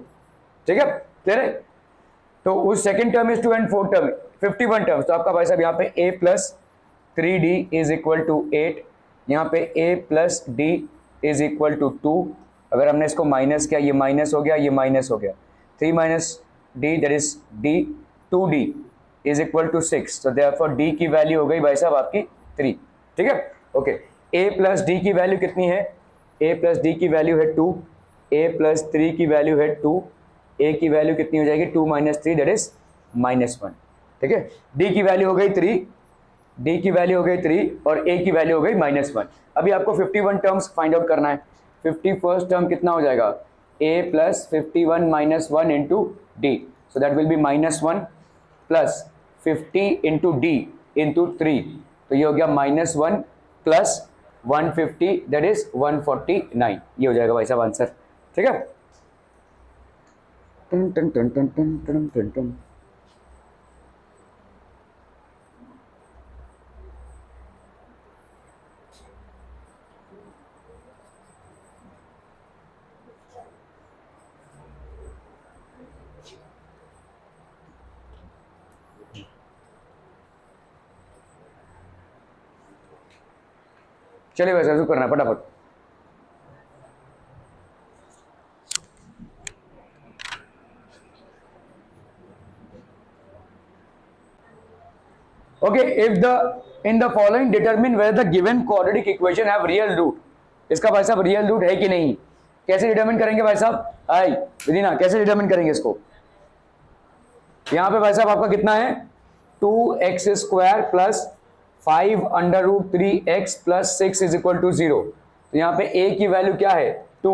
ठीक है, क्लियर है। तो उस second term is 2 and fourth term 51 terms, तो आपका भाई साहब यहाँ पे a plus 3d is equal to 8, यहाँ पे a plus d is equal to 2। अगर हमने इसको माइनस किया, ये माइनस हो गया, ये माइनस हो गया, 3 minus d that is d, 2d is equal to 6, तो देयरफॉर d की वैल्यू हो गई भाई साहब आपकी 3, ठीक है, ओके। a प्लस डी की वैल्यू कितनी है, a प्लस डी की वैल्यू है 2, a प्लस 3 की वैल्यू है 2, a की वैल्यू कितनी हो जाएगी 2 माइनस 3 दैट इज -1, ठीक है। d की वैल्यू हो गई 3, d की वैल्यू हो गई 3 और a की वैल्यू हो गई -1। अभी आपको 51 टर्म्स फाइंड आउट करना है। 51st टर्म कितना हो जाएगा, a plus 51 minus 1 into D, so that will B -1 plus 50 into D into 3, तो ये हो गया -1 प्लस 150 दैट इज 149, ये हो जाएगा भाई साहब आंसर, ठीक है। टन टन टन टन टन टन टन टन। चलिए वैसे शुरू करना है फटाफट। Okay, if the in the following determine whether the given quadratic equation have real root, इसका भाई साहब रियल रूट है कि नहीं, कैसे डिटरमिन करेंगे भाई साहब, आई विदिना कैसे डिटरमिन करेंगे इसको। यहां पे भाई साहब आपका कितना है 2x square plus 5 under root 3x plus 6 is equal to 0, तो यहाँ पे a की वैल्यू क्या है 2,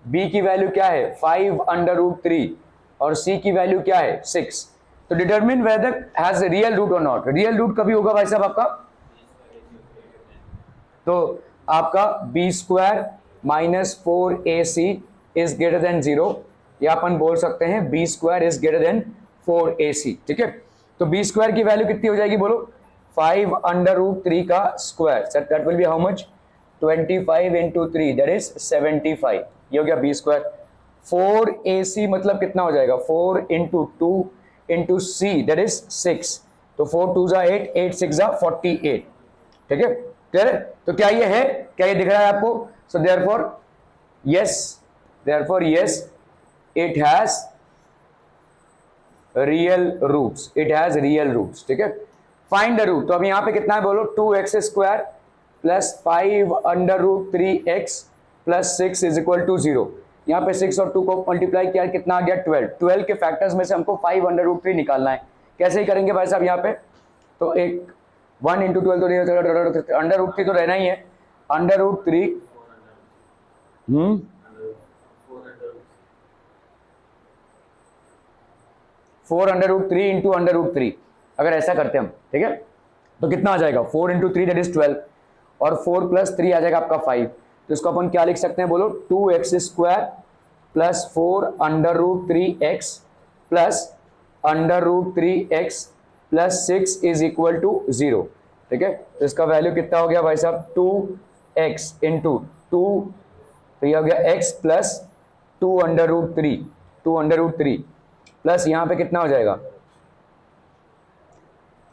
b की वैल्यू क्या है 5 अंडर रूट 3 और c की वैल्यू क्या है 6। तो determine whether has real root और नॉट, रियल रूट कभी होगा भाई साहब आपका, तो आपका B square minus 4ac is greater than 0, या अपन बोल सकते हैं B square is greater than 4ac, ठीक है। तो बी स्क्वायर की वैल्यू कितनी हो जाएगी बोलो, 5 अंडर रूट 3 का square, that will be how much 25 into 3 that is 75, ये हो गया बी स्क्वायर। 4ac मतलब कितना हो जाएगा 4 into 2 into C that is 6, तो 4 2 जा 8, 8 6 जा 48, ठीक है, क्लियर है। तो क्या ये है, क्या ये दिख रहा है आपको, so therefore yes it has real roots, it has real roots, ठीक है। फाइंड द रूट, तो अब यहां पे कितना है बोलो 2x square plus 5 under root 3x plus 6 is equal to 0, यहाँ पे 6 और 2 को मल्टीप्लाई किया कितना आ गया 12, 12 के फैक्टर्स में से हमको 5 अंडर रूट 3 निकालना है, कैसे ही करेंगे भाई साहब यहाँ पे, तो एक 1 इंटू 12 तो अंडर रूट 3 तो रहना ही है, under root 3 4 under root 3 into under root 3, अगर ऐसा करते हम, ठीक है, तो कितना आ जाएगा 4 इंटू 3 दैट इज 12 और 4 प्लस 3 आ जाएगा आपका 5, तो इसको अपन क्या लिख सकते हैं बोलो 2x square plus 4 under root 3x plus under root 3x plus 6 is equal to 0, ठीक है। तो इसका वैल्यू कितना हो गया भाई साहब 2x इंटू 2, तो ये हो गया x plus 2 under root 3 plus यहाँ पे कितना हो जाएगा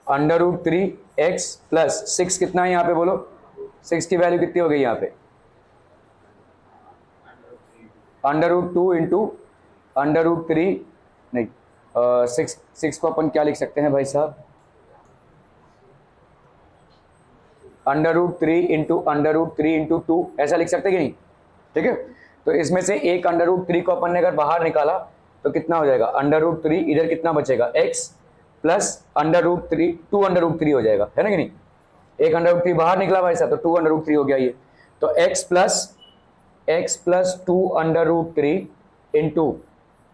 अंडर रूट 3x प्लस 6 कितना है यहाँ पे बोलो, 6 की वैल्यू कितनी हो गई यहाँ पे under root 2 into under root 3 नहीं 6 को अपन क्या लिख सकते हैं भाई साहब under root 3 into under root 3 into 2, ऐसा लिख सकते कि नहीं, ठीक है। तो इसमें से एक अंडर रूट 3 को अपन ने अगर बाहर निकाला तो कितना हो जाएगा अंडर रूट 3, इधर कितना बचेगा x plus under root 3, 2 under root 3 हो जाएगा, है ना कि नहीं, एक अंडर रूट 3 बाहर निकला भाई साहब तो 2 अंडर रूट 3 हो गया ये, तो x plus 2 under root 3 into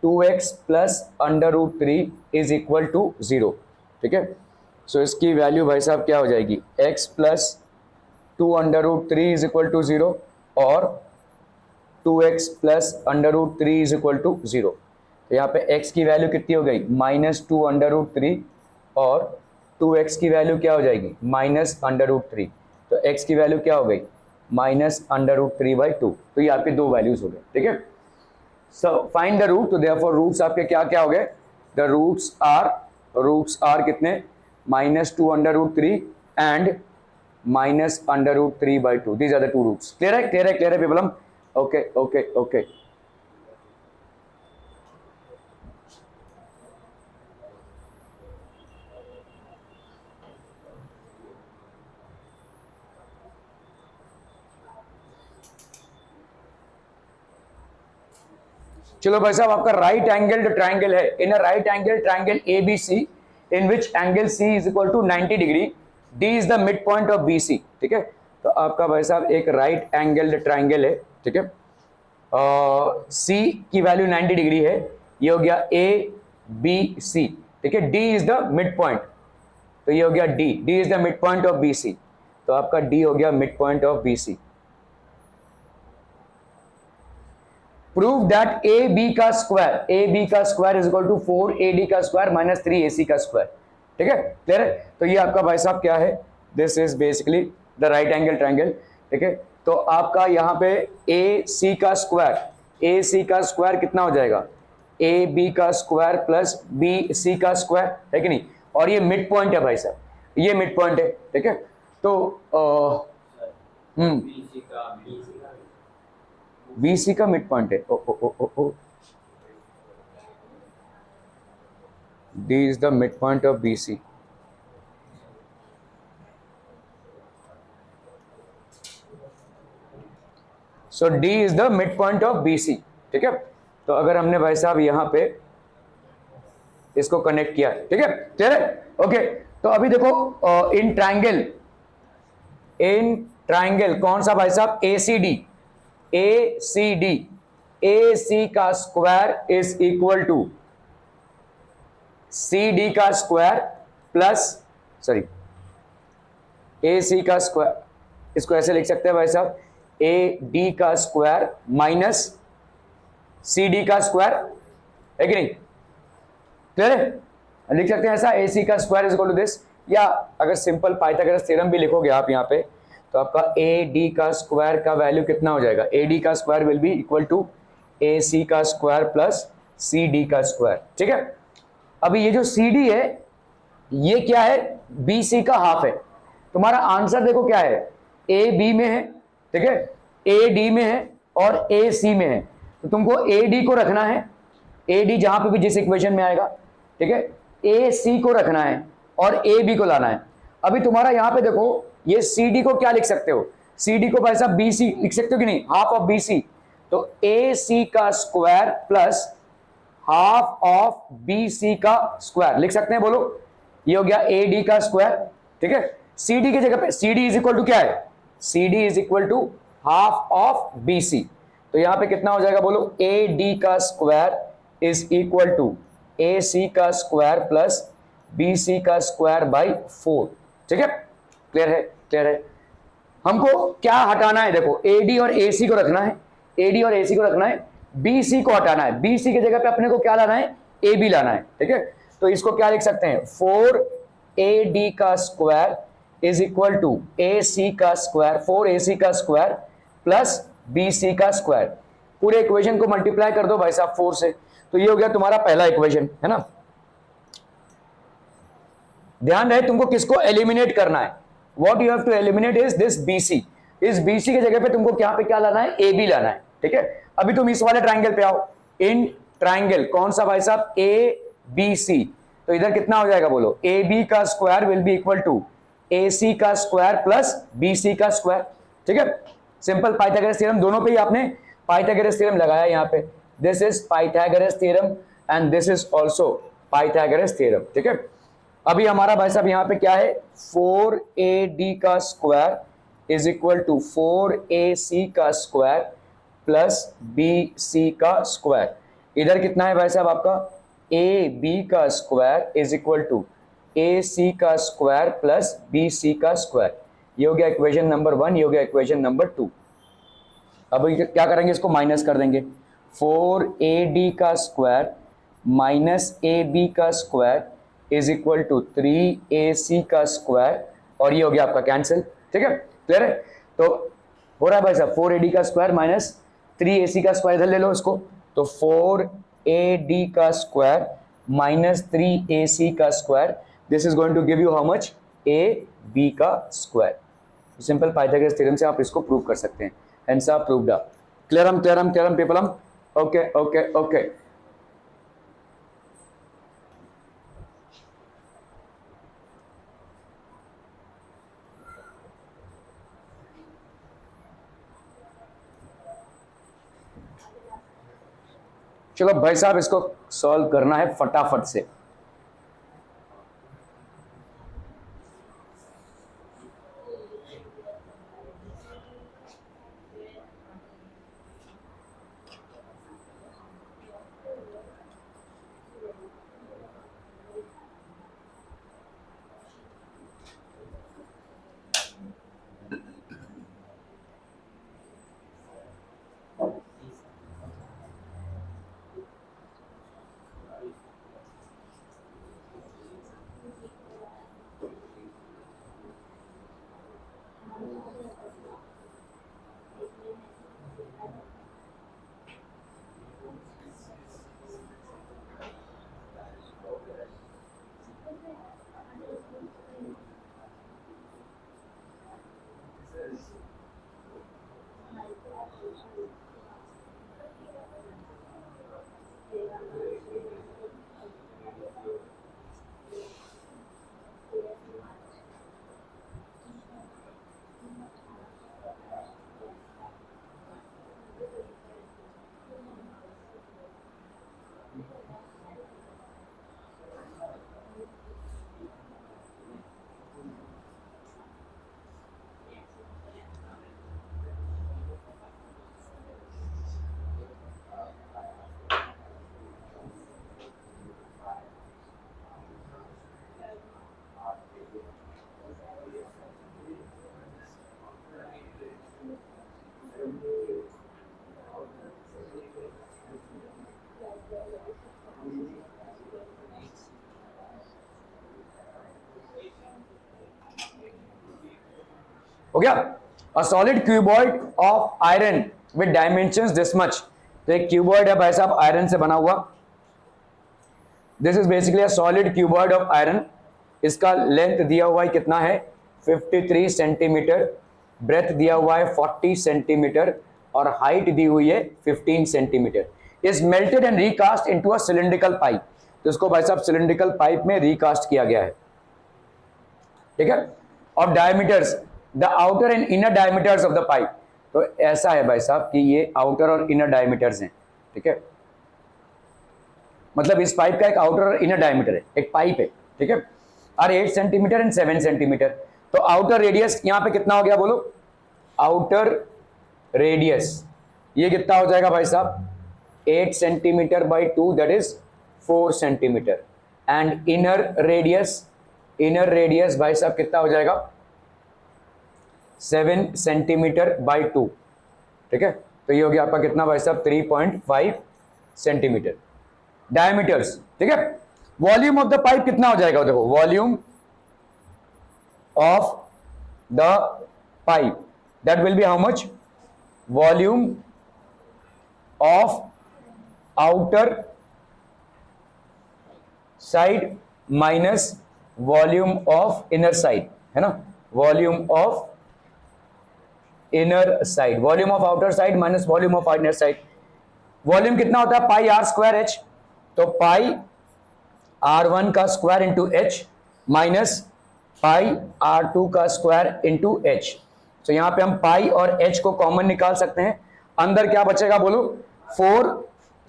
2x plus under root 3 is equal to 0, ठीक है। सो इसकी वैल्यू भाई साहब क्या हो जाएगी x plus 2 under root 3 is equal to 0 और 2x plus under root 3 is equal to 0, तो यहाँ पे x की वैल्यू कितनी हो गई -2 अंडर रूट 3 और 2x की वैल्यू क्या हो जाएगी -अंडर रूट 3, तो x की वैल्यू क्या हो गई माइनस अंडर रूट 3/2। तो ये आपके दो वैल्यूज हो गए, ठीक है। सो फाइंड द रूट, तो देयरफॉर रूट्स आपके क्या क्या हो गए, द रूट्स आर कितने, -2 under root 3 and minus under root 3/2। These are the two roots. Clear है, क्लियर है, क्लियर है पीपल? Okay okay okay. चलो भाई साहब, आपका राइट एंगल्ड ट्राइंगल है। In a right angle triangle ABC in which angle C is equal to 90 degree, D is the mid point of BC, ठीक है। तो आपका भाई साहब एक राइट एंगल्ड ट्राइंगल है, ठीक है। C की वैल्यू 90 डिग्री है, ये हो गया ABC, ठीक है। D is the mid point, तो ये हो गया D is the mid point of BC। तो आपका D हो गया mid point of BC। Prove that AB का square is equal to 4AD का स्क्वायर माइनस 3AC का स्क्वायर, ठीक है, क्लियर है। तो ये आपका भाई साहब क्या है, this is basically the right angle triangle, ठीक है। तो आपका यहाँ पे AC का स्क्वायर कितना हो जाएगा, AB का स्क्वायर प्लस BC का स्क्वायर, है कि नहीं। और ये मिड पॉइंट है भाई साहब, ये मिड पॉइंट है, ठीक है। तो BC का मिड पॉइंट है, D is the midpoint of BC। So D is the midpoint of BC, ठीक है। तो अगर हमने भाई साहब यहाँ पे इसको कनेक्ट किया, ठीक है, क्लियर है, ओके। तो अभी देखो इन ट्राइंगल कौन सा भाई साहब, ACD, AC का square is equal to CD का स्क्वायर प्लस, सॉरी, AC का स्क्वायर, इसको ऐसे लिख सकते हैं भाई साहब, AD का स्क्वायर माइनस CD का स्क्वायर, है कि नहीं, क्लियर है। लिख सकते हैं ऐसा, AC का square is equal to this, या अगर सिंपल पाइथागोरस थ्योरम भी लिखोगे आप यहाँ पे, तो आपका AD का स्क्वायर का वैल्यू कितना हो जाएगा, AD का square will be equal to AC का स्क्वायर प्लस CD का स्क्वायर, ठीक है। अभी ये जो CD है ये क्या है, BC का हाफ है। तुम्हारा आंसर देखो क्या है, AB में है, ठीक है, AD में है और AC में है। तो तुमको AD को रखना है, AD जहां पे भी जिस इक्वेशन में आएगा, ठीक है, AC को रखना है और AB को लाना है। अभी तुम्हारा यहां पे देखो, ये CD को क्या लिख सकते हो, CD को भाई साहब BC लिख सकते हो कि नहीं, हाफ ऑफ BC। तो AC का square plus half of BC का स्क्वायर लिख सकते हैं, बोलो। ये हो गया AD का स्क्वायर, ठीक है। CD की जगह पे CD इज इक्वल टू क्या है, CD is equal to half of BC। तो यहां पे कितना हो जाएगा, बोलो, AD का square is equal to AC का स्क्वायर प्लस BC का स्क्वायर बाई 4, ठीक है, क्लियर है, क्लियर है। हमको क्या हटाना है, देखो AD और AC को रखना है, AD और AC को रखना है, BC को हटाना है, BC की जगह पे अपने को क्या लाना है, AB लाना है, ठीक है। तो इसको क्या लिख सकते हैं, 4AD का square is equal to AC का स्क्वायर, 4AC का स्क्वायर प्लस BC का स्क्वायर। पूरे इक्वेशन को मल्टीप्लाई कर दो भाई साहब 4 से, तो ये हो गया तुम्हारा पहला इक्वेशन, है ना। ध्यान रहे तुमको किसको एलिमिनेट करना है, what you have to eliminate is this BC। इस BC की जगह पे तुमको क्या लाना है, AB लाना है, ठीक है। अभी तुम इस वाले ट्राइंगल पे आओ, इन ट्राइंगल कौन सा भाई साहब, ABC। तो इधर कितना हो जाएगा, बोलो, AB का square will be equal to AC का स्क्वायर प्लस BC का स्क्वायर, ठीक है। सिंपल पाइथागोरस थ्योरम, दोनों पे ही आपने पाइथागोरस थ्योरम लगाया यहाँ पे, this is Pythagoras theorem and this is also Pythagoras theorem, ठीक है। अभी हमारा भाई साहब यहाँ पे क्या है, 4AD का square is equal to 4AC का स्क्वायर प्लस BC का स्क्वायर। इधर कितना है भाई साहब आपका, AB का square is equal to AC का स्क्वायर प्लस BC का स्क्वायर। ये हो गया इक्वेशन नंबर 1, ये हो गया इक्वेशन नंबर 2। अब क्या करेंगे, इसको माइनस कर देंगे, 4AD का स्क्वायर माइनस AB का square is equal to 3AC का स्क्वायर, और ये हो गया आपका कैंसिल, ठीक है, क्लियर है। तो हो रहा है भाई साहब 4AD का स्क्वायर माइनस 3AC का स्क्वायर, इधर ले लो इसको, तो 4AD का स्क्वायर माइनस 3AC का square, this is going to give you how much, AB का स्क्वायर। सिंपल पाइथागोरस थ्योरम से आप इसको प्रूव कर सकते हैं, हेंस आप proved. Clear people, okay okay okay. चलो भाई साहब इसको सॉल्व करना है फटाफट से। हो गया। A solid cuboid of iron with dimensions this much, तो एक क्यूबॉइड है भाई साहब आयरन से बना हुआ, this is basically a solid cuboid of iron, इसका लेंथ दिया हुआ है कितना है 53 सेंटीमीटर, ब्रेथ दिया हुआ है 40 सेंटीमीटर और हाइट दी हुई है 15 centimetre, is melted and recast into a cylindrical pipe, तो इसको भाई साहब सिलिंड्रिकल पाइप में रिकास्ट किया गया है, ठीक है। Of diameters the outer and inner diameters of the pipe, तो ऐसा है भाई साहब कि ये आउटर और इनर डायमीटर्स हैं, ठीक है, मतलब इस पाइप का एक आउटर और इनर डायमीटर है, एक पाइप है, ठीक है, और 8 सेंटीमीटर एंड 7 सेंटीमीटर, तो आउटर रेडियस यहां पे कितना हो गया बोलो, आउटर रेडियस ये कितना हो जाएगा भाई साहब 8 centimetre by 2 that is 4 centimetre, and inner radius भाई साहब कितना हो जाएगा 7 सेंटीमीटर बाई 2, ठीक है, तो ये हो गया आपका कितना भाई साहब 3.5 सेंटीमीटर डायमीटर्स, ठीक है। वॉल्यूम ऑफ द पाइप कितना हो जाएगा, देखो volume of the pipe that will be how much, volume of outer side minus volume of inner side, है ना, volume of inner side, volume of outer side minus volume of inner side, volume कितना होता है पाई are square H, तो पाई R1 का square into H minus pi R2 का square into H, तो यहां पे हम पाई और एच को कॉमन निकाल सकते हैं, अंदर क्या बचेगा बोलो 4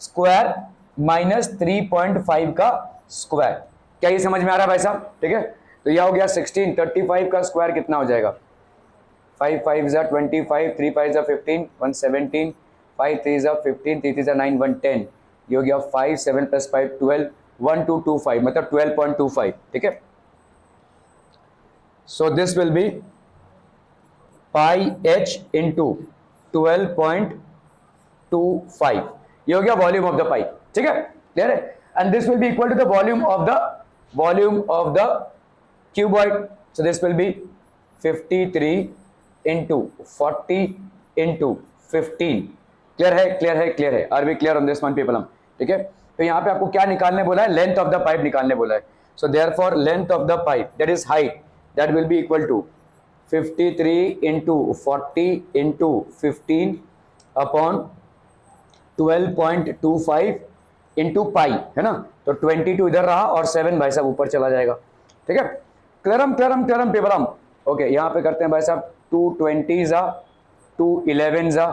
स्क्वायर माइनस 3.5 का स्क्वायर, क्या ये समझ में आ रहा है भाई साहब, ठीक है, तो यह हो गया 16, 35 का स्क्वायर कितना हो जाएगा 5 5 जा 25, 3 5 जा 15, 117, 5 3 जा 15, 3 3 जा 9, 110, ये हो गया 5 7 प्लस 5 12, 1225 मतलब 12.25, ठीक है, सो this will B pi H into 12.25, ये हो गया वॉल्यूम ऑफ द पाइप, ठीक है, क्लियर है, and this will be equal to the volume of the cuboid, so this will be 53 into 40 into 15। Clear है, क्लियर है, क्लियर है? Are we clear on this one people? हम ठीक है। तो यहाँ पे आपको क्या निकालने बोला है? लेंथ ऑफ द पाइप निकालने बोला है। So therefore length of the pipe that is height that will be equal to 53 into 40 into 15 upon 12.25 into pi, है ना। तो 22 इधर रहा और 7 भाई साहब ऊपर चला जाएगा। ठीक है, क्लियरम क्लियरम क्लियरम पेपरम। ओके, यहाँ पे करते हैं भाई साहब 220 जा 211 जा,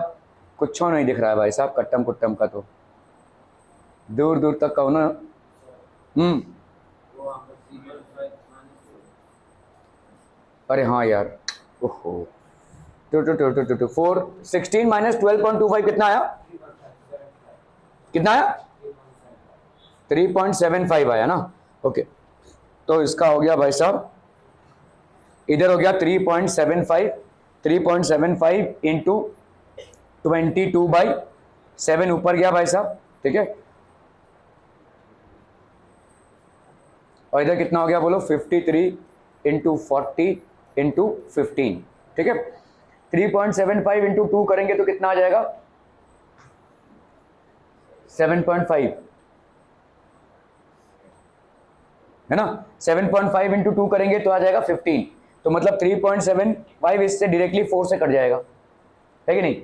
कुछ नहीं दिख रहा है भाई साहब कट्टम कुट्टम का, तो दूर दूर तक का ना। अरे हाँ यार, ओहो, 4 16 माइनस 12.25 कितना आया? कितना आया? 3.75 आया ना। ओके, तो इसका हो गया भाई साहब, इधर हो गया 3.75 इंटू 22/7 ऊपर गया भाई साहब। ठीक है, और इधर कितना हो गया बोलो? 53 इंटू 40 इंटू 15। ठीक है, 3.75 इंटू 2 करेंगे तो कितना आ जाएगा? 7.5, है ना। 7.5 इंटू 2 करेंगे तो आ जाएगा 15। तो मतलब 3.75 इससे डायरेक्टली 4 से कट जाएगा, है कि नहीं?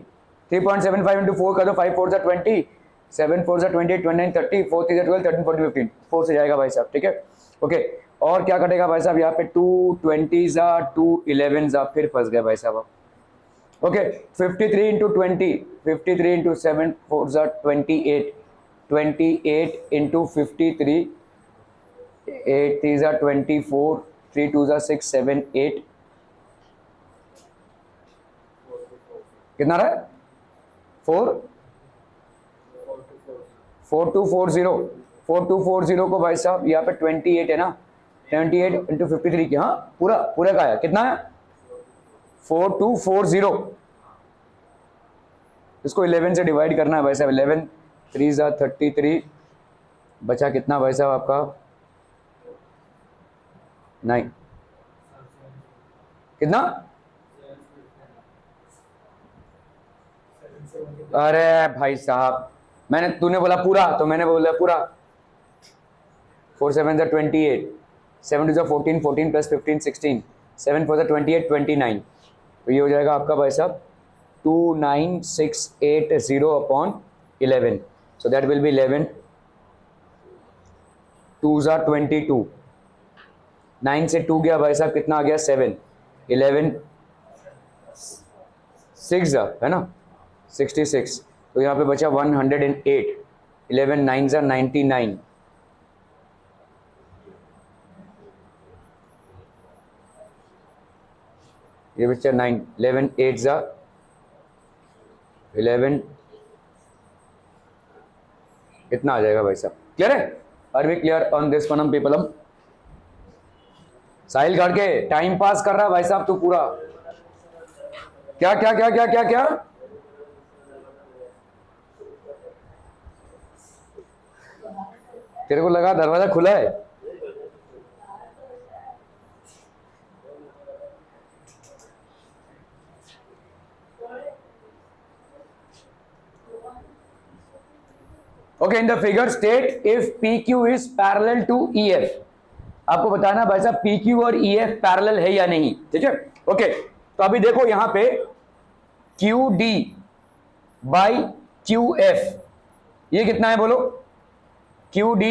3.75 इंटू 4 कर दो, 5 4 20, 7 4 28, 29 30, 4 3 12, 13 14 15, 4 से जाएगा भाई साहब। ठीक है, ओके। और क्या कटेगा भाई साहब? यहाँ पे 220 जा 211 जा, फिर फंस गए भाई साहब। ओके, 53 इंटू 20, 53 इंटू 7 4 जा 28, 28 इंटू 53, 8 3 जा 24, 3 2 जा 6 7 8, कितना रहा है? 4240 को भाई साहब यहाँ पे 28 है ना, 28 इंटू 53 की, हाँ पूरा पूरा का आया, कितना है? 4240। इसको 11 से डिवाइड करना है भाई साहब। 11 3 जा 33, बचा कितना भाई साहब आपका? 9, कितना? अरे भाई साहब, तूने बोला पूरा तो मैंने बोला पूरा। 4 7 जा 28, 7 2 जा 14, 14 प्लस 15 16, 7 4 जा 28 29। तो ये हो जाएगा आपका भाई साहब 29680 upon 11। So that will B 11 2 जा 22, 9 से 2 गया भाई साहब, कितना आ गया? 7, 11 6 जा, है ना, 66। तो यहाँ पे बचा 108, 11 9 जा 99, ये बच्चा 9, 11 8 जा 11, इतना आ जाएगा भाई साहब। क्लियर है? Are we clear on this one people? Sahil गाड़ के टाइम पास कर रहा है भाई साहब तू पूरा। क्या क्या क्या क्या क्या क्या? तेरे को लगा दरवाजा खुला है? Okay, in the figure state if PQ is parallel to EF। आपको बताना भाई साहब PQ और EF पैरेलल है या नहीं। ठीक है, ओके। तो अभी देखो यहां पे QD बाई QF, ये कितना है बोलो? QD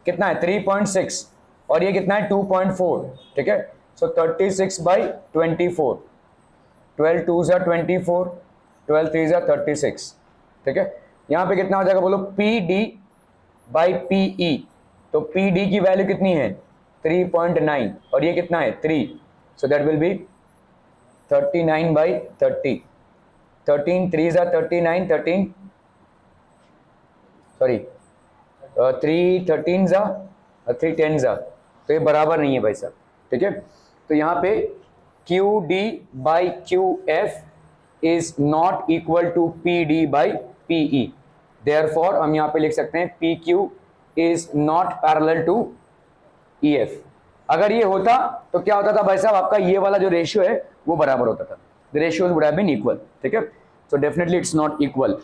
कितना है? 3.6, और ये कितना है? 2.4। ठीक है, सो 36/24, 12 2 जा 24, 12 3 जा 36। ठीक है, यहाँ पे कितना हो जाएगा बोलो? PD by PE। तो PD की वैल्यू कितनी है? 3.9, और ये कितना है? 3। सो दैट विल बी 39/30, 13 3 जा 39, 13 सॉरी 3 13 जा 3 10 जा, तो ये बराबर नहीं है भाई साहब। ठीक है, तो यहाँ पे QD by QF is not equal to PD by PE। Therefore हम यहाँ पे लिख सकते हैं PQ is not parallel to EF। अगर ये होता तो क्या होता था भाई साहब? आपका ये वाला जो रेशियो है वो बराबर होता था, the ratios would have been equal. ठीक है, so definitely it's not equal.